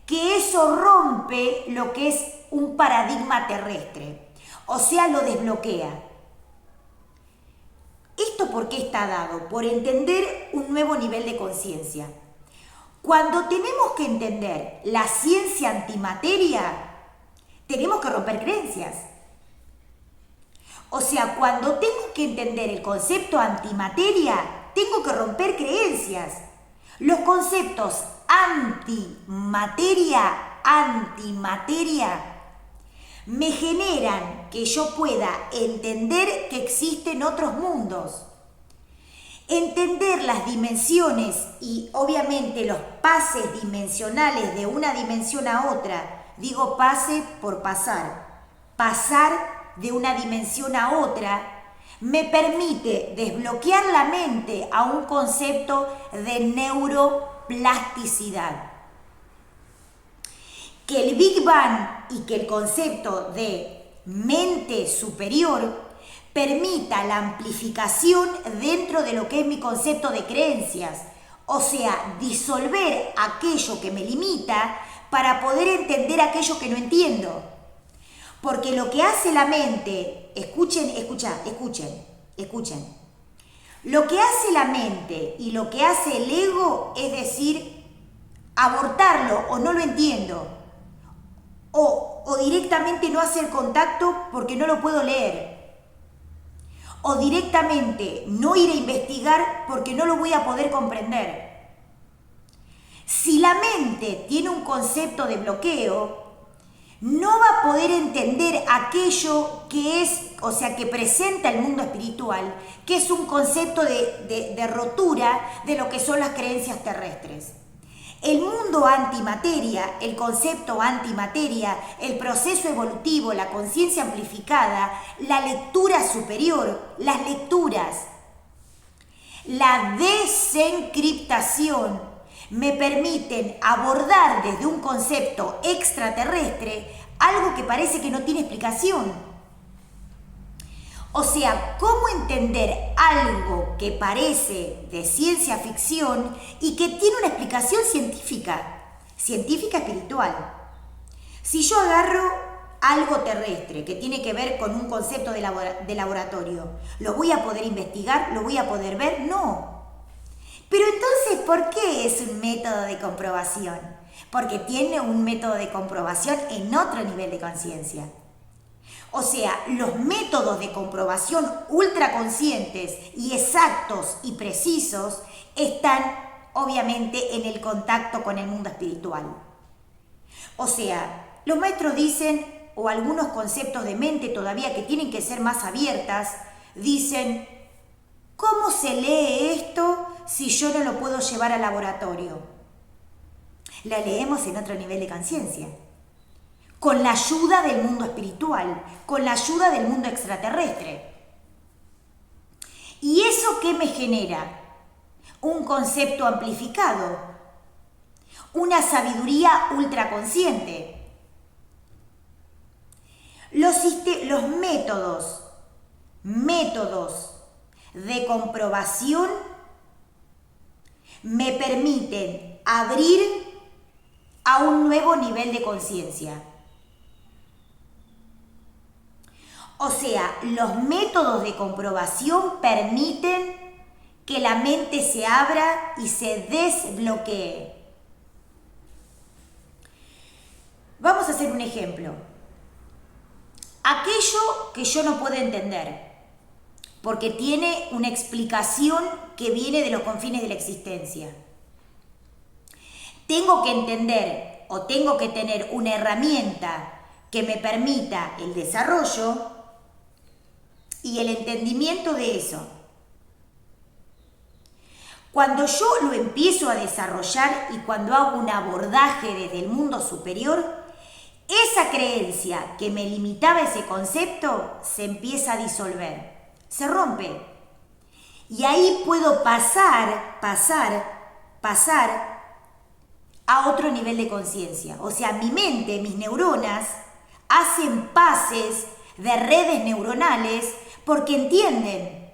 que eso rompe lo que es un paradigma terrestre, o sea, lo desbloquea. ¿Esto por qué está dado? Por entender un nuevo nivel de conciencia. Cuando tenemos que entender la ciencia antimateria, tenemos que romper creencias. O sea, cuando tengo que entender el concepto antimateria, tengo que romper creencias. Los conceptos antimateria, me generan que yo pueda entender que existen otros mundos. Entender las dimensiones y obviamente los pases dimensionales de una dimensión a otra. Digo pase por pasar. Pasar de una dimensión a otra me permite desbloquear la mente a un concepto de neuroplasticidad. Que el Big Bang y que el concepto de mente superior permita la amplificación dentro de lo que es mi concepto de creencias, o sea, disolver aquello que me limita para poder entender aquello que no entiendo. Porque lo que hace la mente, escuchen, lo que hace la mente y lo que hace el ego es decir, abortarlo o no lo entiendo, o directamente no hacer contacto porque no lo puedo leer. O directamente no ir a investigar porque no lo voy a poder comprender. Si la mente tiene un concepto de bloqueo, no va a poder entender aquello que es, o sea, que presenta el mundo espiritual, que es un concepto de rotura de lo que son las creencias terrestres. El mundo antimateria, el concepto antimateria, el proceso evolutivo, la conciencia amplificada, la lectura superior, las lecturas, la desencriptación me permiten abordar desde un concepto extraterrestre algo que parece que no tiene explicación. O sea, cómo entender algo que parece de ciencia ficción y que tiene una explicación científica espiritual. Si yo agarro algo terrestre que tiene que ver con un concepto de laboratorio, ¿lo voy a poder investigar? ¿Lo voy a poder ver? No. Pero entonces, ¿por qué es un método de comprobación? Porque tiene un método de comprobación en otro nivel de conciencia. O sea, los métodos de comprobación ultraconscientes y exactos y precisos están obviamente en el contacto con el mundo espiritual. O sea, los maestros dicen, o algunos conceptos de mente todavía que tienen que ser más abiertas, dicen, ¿cómo se lee esto si yo no lo puedo llevar al laboratorio? La leemos en otro nivel de conciencia, con la ayuda del mundo espiritual, con la ayuda del mundo extraterrestre. ¿Y eso qué me genera? Un concepto amplificado, una sabiduría ultraconsciente. Los métodos de comprobación me permiten abrir a un nuevo nivel de conciencia. O sea, los métodos de comprobación permiten que la mente se abra y se desbloquee. Vamos a hacer un ejemplo. Aquello que yo no puedo entender, porque tiene una explicación que viene de los confines de la existencia. Tengo que entender o tengo que tener una herramienta que me permita el desarrollo y el entendimiento de eso. Cuando yo lo empiezo a desarrollar y cuando hago un abordaje desde el mundo superior, esa creencia que me limitaba ese concepto se empieza a disolver, se rompe. Y ahí puedo pasar a otro nivel de conciencia. O sea, mi mente, mis neuronas, hacen pases de redes neuronales porque entienden.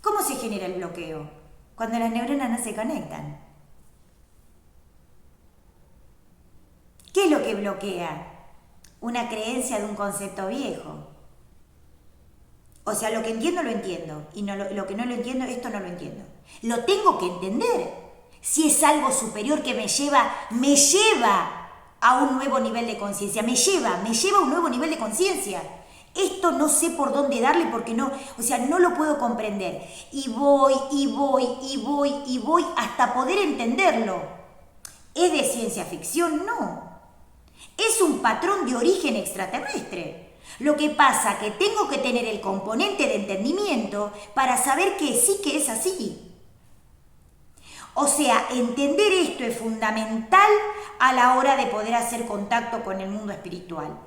¿Cómo se genera el bloqueo? Cuando las neuronas no se conectan. ¿Qué es lo que bloquea? Una creencia de un concepto viejo. O sea, lo que entiendo, lo entiendo. Y lo que no lo entiendo, esto no lo entiendo. Lo tengo que entender. Si es algo superior que me lleva a un nuevo nivel de conciencia. Me lleva a un nuevo nivel de conciencia. Esto no sé por dónde darle porque no lo puedo comprender. Y voy hasta poder entenderlo. ¿Es de ciencia ficción? No. Es un patrón de origen extraterrestre. Lo que pasa que tengo que tener el componente de entendimiento para saber que sí que es así. O sea, entender esto es fundamental a la hora de poder hacer contacto con el mundo espiritual.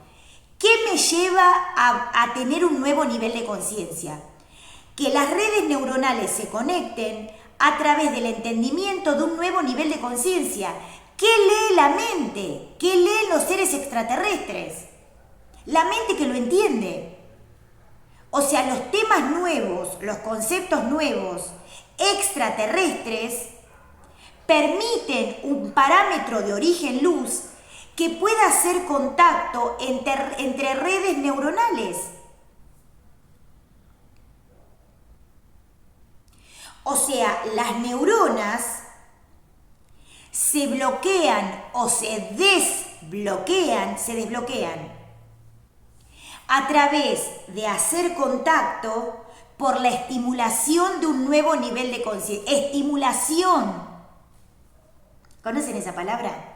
¿Qué me lleva a tener un nuevo nivel de conciencia? Que las redes neuronales se conecten a través del entendimiento de un nuevo nivel de conciencia. ¿Qué lee la mente? ¿Qué leen los seres extraterrestres? La mente que lo entiende. O sea, los temas nuevos, los conceptos nuevos extraterrestres permiten un parámetro de origen luz que pueda hacer contacto entre redes neuronales. O sea, las neuronas se bloquean o se desbloquean a través de hacer contacto por la estimulación de un nuevo nivel de conciencia. Estimulación. ¿Conocen esa palabra?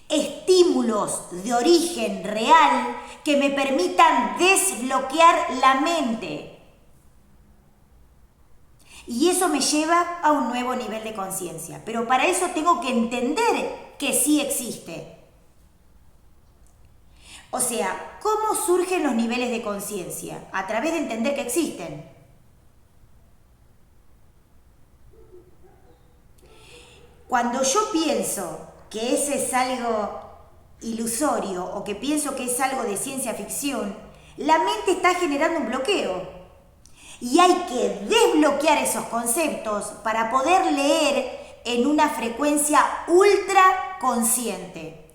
Estímulos de origen real que me permitan desbloquear la mente. Y eso me lleva a un nuevo nivel de conciencia. Pero para eso tengo que entender que sí existe. O sea, ¿cómo surgen los niveles de conciencia? A través de entender que existen. Cuando yo pienso que ese es algo ilusorio o que pienso que es algo de ciencia ficción, la mente está generando un bloqueo. Y hay que desbloquear esos conceptos para poder leer en una frecuencia ultra consciente.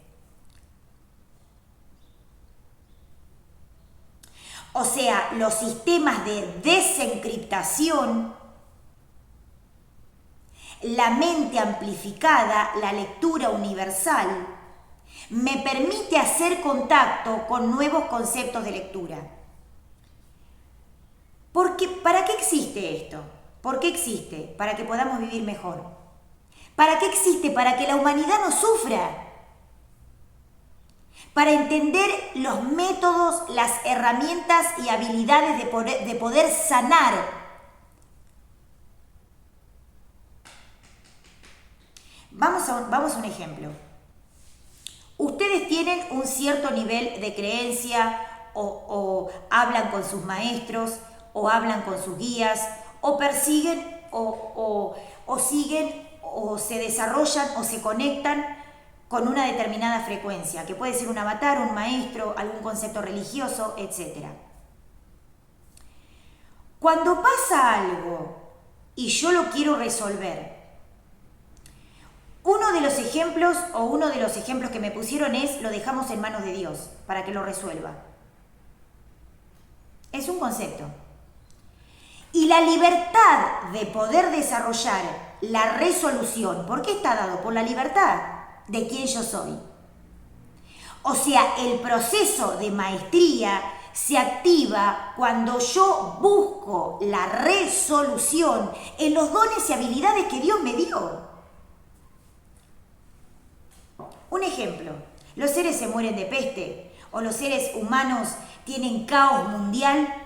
O sea, los sistemas de desencriptación, la mente amplificada, la lectura universal, me permite hacer contacto con nuevos conceptos de lectura. Porque, ¿para qué existe esto? ¿Por qué existe? Para que podamos vivir mejor. ¿Para qué existe? Para que la humanidad no sufra. Para entender los métodos, las herramientas y habilidades de poder sanar. Vamos a un ejemplo. Ustedes tienen un cierto nivel de creencia o hablan con sus maestros o hablan con sus guías o persiguen o siguen o se desarrollan o se conectan con una determinada frecuencia, que puede ser un avatar, un maestro, algún concepto religioso, etc. Cuando pasa algo y yo lo quiero resolver, uno de los ejemplos que me pusieron es: lo dejamos en manos de Dios para que lo resuelva. Es un concepto. Y la libertad de poder desarrollar la resolución, ¿por qué está dado? Por la libertad de quién yo soy. O sea, el proceso de maestría se activa cuando yo busco la resolución en los dones y habilidades que Dios me dio. Un ejemplo, los seres se mueren de peste o los seres humanos tienen caos mundial,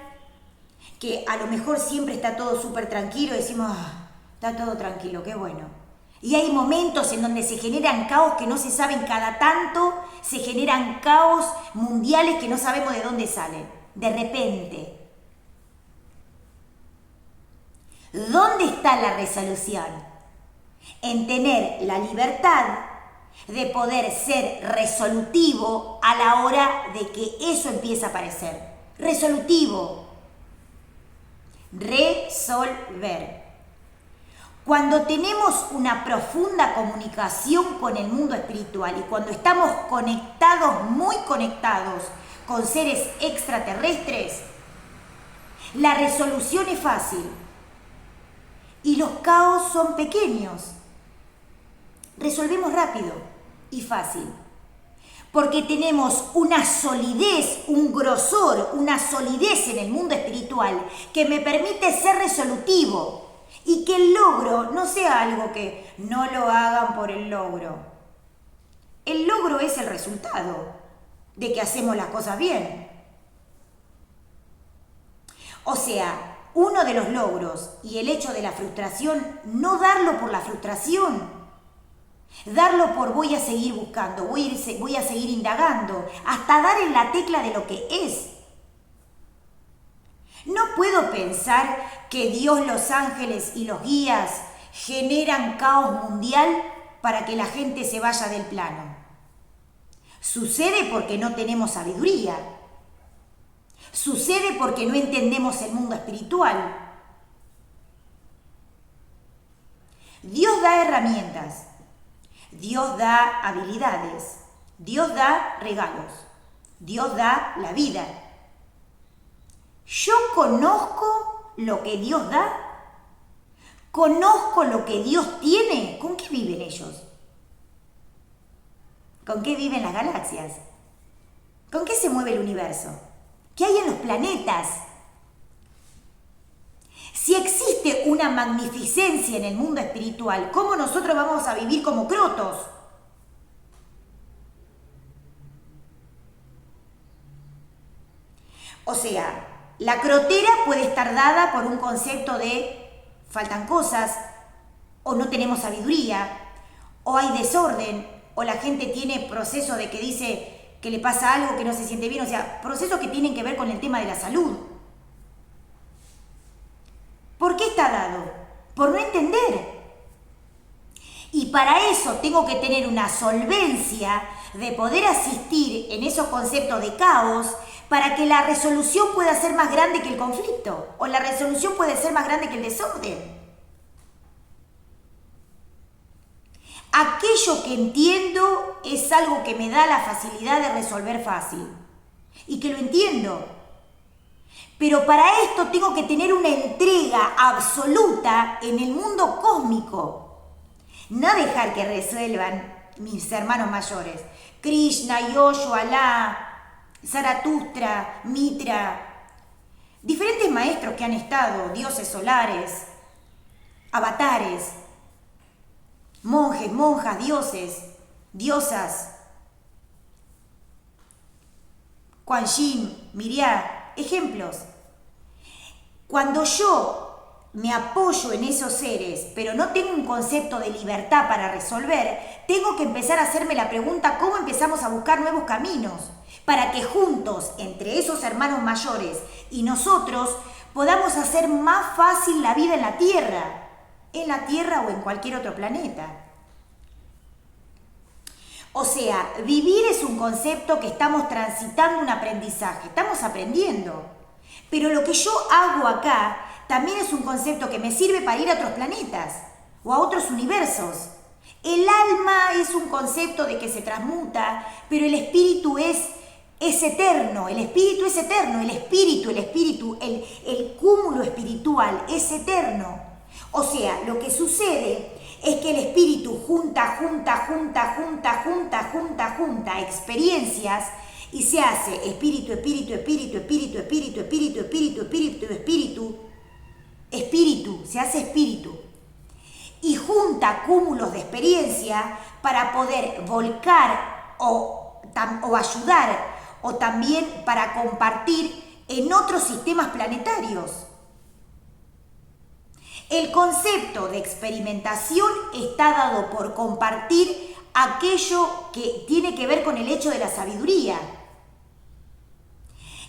que a lo mejor siempre está todo súper tranquilo y decimos, está todo tranquilo, qué bueno. Y hay momentos en donde se generan caos que no se saben, cada tanto se generan caos mundiales que no sabemos de dónde salen, de repente. ¿Dónde está la resolución? En tener la libertad de poder ser resolutivo a la hora de que eso empiece a aparecer. Resolutivo. Resolver. Cuando tenemos una profunda comunicación con el mundo espiritual y cuando estamos conectados, muy conectados con seres extraterrestres, la resolución es fácil y los caos son pequeños. Resolvemos rápido y fácil, porque tenemos una solidez, un grosor, una solidez en el mundo espiritual que me permite ser resolutivo y que el logro no sea algo que no lo hagan por el logro. El logro es el resultado de que hacemos las cosas bien. O sea, uno de los logros y el hecho de la frustración, no darlo por la frustración, darlo por voy a seguir buscando, voy a seguir indagando, hasta dar en la tecla de lo que es. No puedo pensar que Dios, los ángeles y los guías generan caos mundial para que la gente se vaya del plano. Sucede porque no tenemos sabiduría. Sucede porque no entendemos el mundo espiritual. Dios da herramientas. Dios da habilidades, Dios da regalos, Dios da la vida. Yo conozco lo que Dios da, conozco lo que Dios tiene. ¿Con qué viven ellos? ¿Con qué viven las galaxias? ¿Con qué se mueve el universo? ¿Qué hay en los planetas? Si existe una magnificencia en el mundo espiritual, ¿cómo nosotros vamos a vivir como crotos? O sea, la crotera puede estar dada por un concepto de faltan cosas, o no tenemos sabiduría, o hay desorden, o la gente tiene proceso de que dice que le pasa algo que no se siente bien, o sea, procesos que tienen que ver con el tema de la salud. ¿Por qué está dado? Por no entender. Y para eso tengo que tener una solvencia de poder asistir en esos conceptos de caos para que la resolución pueda ser más grande que el conflicto o la resolución puede ser más grande que el desorden. Aquello que entiendo es algo que me da la facilidad de resolver fácil y que lo entiendo. Pero para esto tengo que tener una entrega absoluta en el mundo cósmico. No dejar que resuelvan mis hermanos mayores. Krishna, Yoshu, Alá, Zaratustra, Mitra, diferentes maestros que han estado, dioses solares, avatares, monjes, monjas, dioses, diosas, Kuan Yin, Miriam, ejemplos. Cuando yo me apoyo en esos seres, pero no tengo un concepto de libertad para resolver, tengo que empezar a hacerme la pregunta cómo empezamos a buscar nuevos caminos para que juntos, entre esos hermanos mayores y nosotros, podamos hacer más fácil la vida en la Tierra o en cualquier otro planeta. O sea, vivir es un concepto que estamos transitando un aprendizaje, estamos aprendiendo. Pero lo que yo hago acá también es un concepto que me sirve para ir a otros planetas o a otros universos. El alma es un concepto de que se transmuta, pero el espíritu es eterno, el espíritu es eterno, el cúmulo espiritual es eterno. O sea, lo que sucede es que el espíritu junta experiencias y se hace espíritu, se hace espíritu. Y junta cúmulos de experiencia para poder volcar o ayudar o también para compartir en otros sistemas planetarios. El concepto de experimentación está dado por compartir aquello que tiene que ver con el hecho de la sabiduría.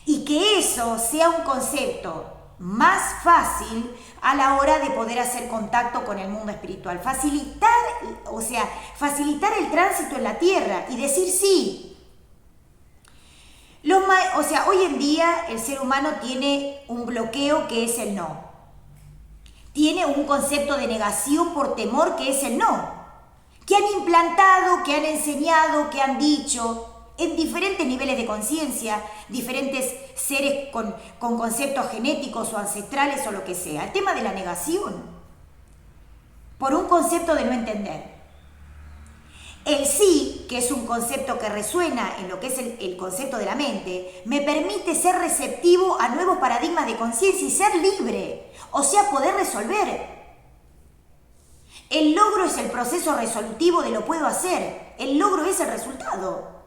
Y que eso sea un concepto más fácil a la hora de poder hacer contacto con el mundo espiritual. Facilitar el tránsito en la Tierra y decir sí. Hoy en día el ser humano tiene un bloqueo que es el no. Tiene un concepto de negación por temor que es el no. Que han implantado, que han enseñado, que han dicho en diferentes niveles de conciencia, diferentes seres con conceptos genéticos o ancestrales o lo que sea. El tema de la negación, por un concepto de no entender. El sí, que es un concepto que resuena en lo que es el concepto de la mente, me permite ser receptivo a nuevos paradigmas de conciencia y ser libre, o sea, poder resolver. El logro es el proceso resolutivo de lo puedo hacer, el logro es el resultado.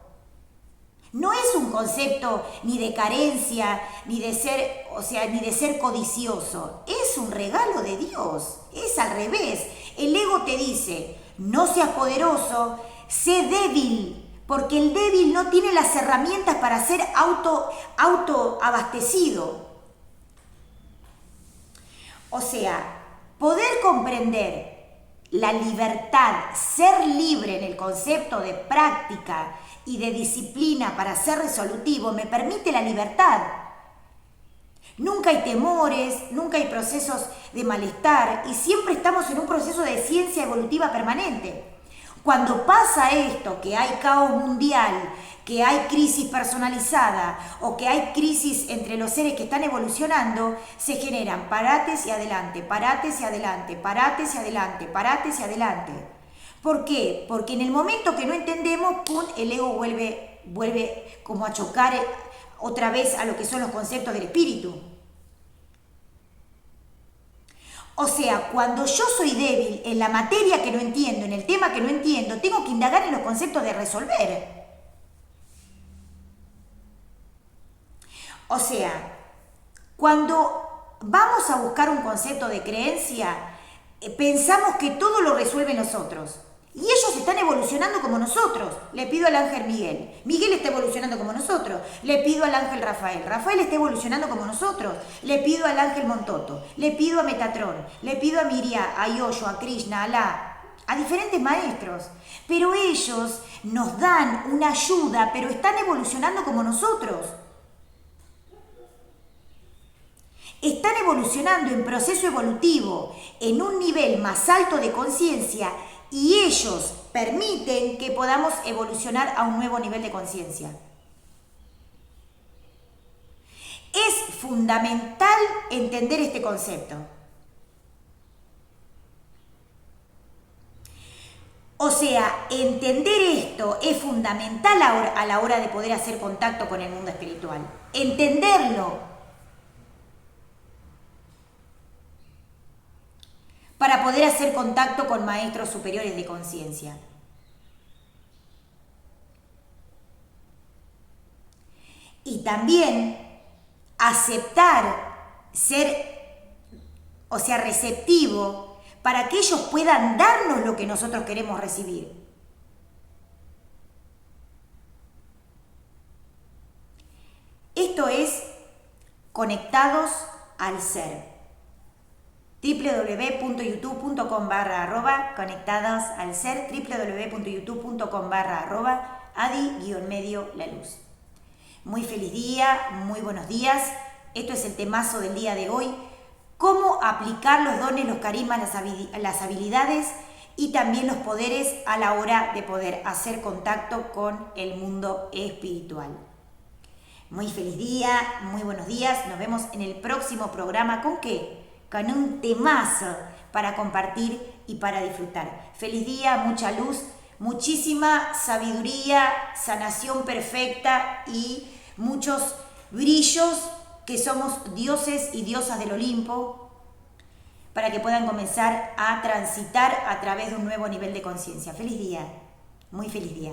No es un concepto ni de carencia, ni de ser codicioso. Es un regalo de Dios. Es al revés. El ego te dice, no seas poderoso, sé débil, porque el débil no tiene las herramientas para ser autoabastecido. O sea, poder comprender la libertad, ser libre en el concepto de práctica y de disciplina para ser resolutivo, me permite la libertad. Nunca hay temores, nunca hay procesos de malestar y siempre estamos en un proceso de ciencia evolutiva permanente. Cuando pasa esto, que hay caos mundial, que hay crisis personalizada o que hay crisis entre los seres que están evolucionando, se generan parates y adelante, parates y adelante, parates y adelante, parates y adelante. ¿Por qué? Porque en el momento que no entendemos, ¡pum!, el ego vuelve como a chocar otra vez a lo que son los conceptos del espíritu. O sea, cuando yo soy débil en la materia que no entiendo, en el tema que no entiendo, tengo que indagar en los conceptos de resolver. O sea, cuando vamos a buscar un concepto de creencia, pensamos que todo lo resuelven los otros. Y ellos están evolucionando como nosotros. Le pido al ángel Miguel. Miguel está evolucionando como nosotros. Le pido al ángel Rafael. Rafael está evolucionando como nosotros. Le pido al ángel Montoto. Le pido a Metatrón. Le pido a Miriam, a Yoshu, a Krishna, a Alá, a diferentes maestros. Pero ellos nos dan una ayuda, pero están evolucionando como nosotros. Están evolucionando en proceso evolutivo, en un nivel más alto de conciencia, y ellos permiten que podamos evolucionar a un nuevo nivel de conciencia. Es fundamental entender este concepto. O sea, entender esto es fundamental a la hora de poder hacer contacto con el mundo espiritual. Entenderlo. Para poder hacer contacto con maestros superiores de conciencia. Y también aceptar, ser, o sea, receptivo, para que ellos puedan darnos lo que nosotros queremos recibir. Esto es Conectados al Ser. www.youtube.com/conectados al ser, www.youtube.com/adi_la luz. Muy feliz día, muy buenos días. Esto es el temazo del día de hoy. Cómo aplicar los dones, los carismas, las habilidades y también los poderes a la hora de poder hacer contacto con el mundo espiritual. Muy feliz día, muy buenos días. Nos vemos en el próximo programa. ¿Con qué? Con un temazo para compartir y para disfrutar. Feliz día, mucha luz, muchísima sabiduría, sanación perfecta y muchos brillos, que somos dioses y diosas del Olimpo, para que puedan comenzar a transitar a través de un nuevo nivel de conciencia. Feliz día, muy feliz día.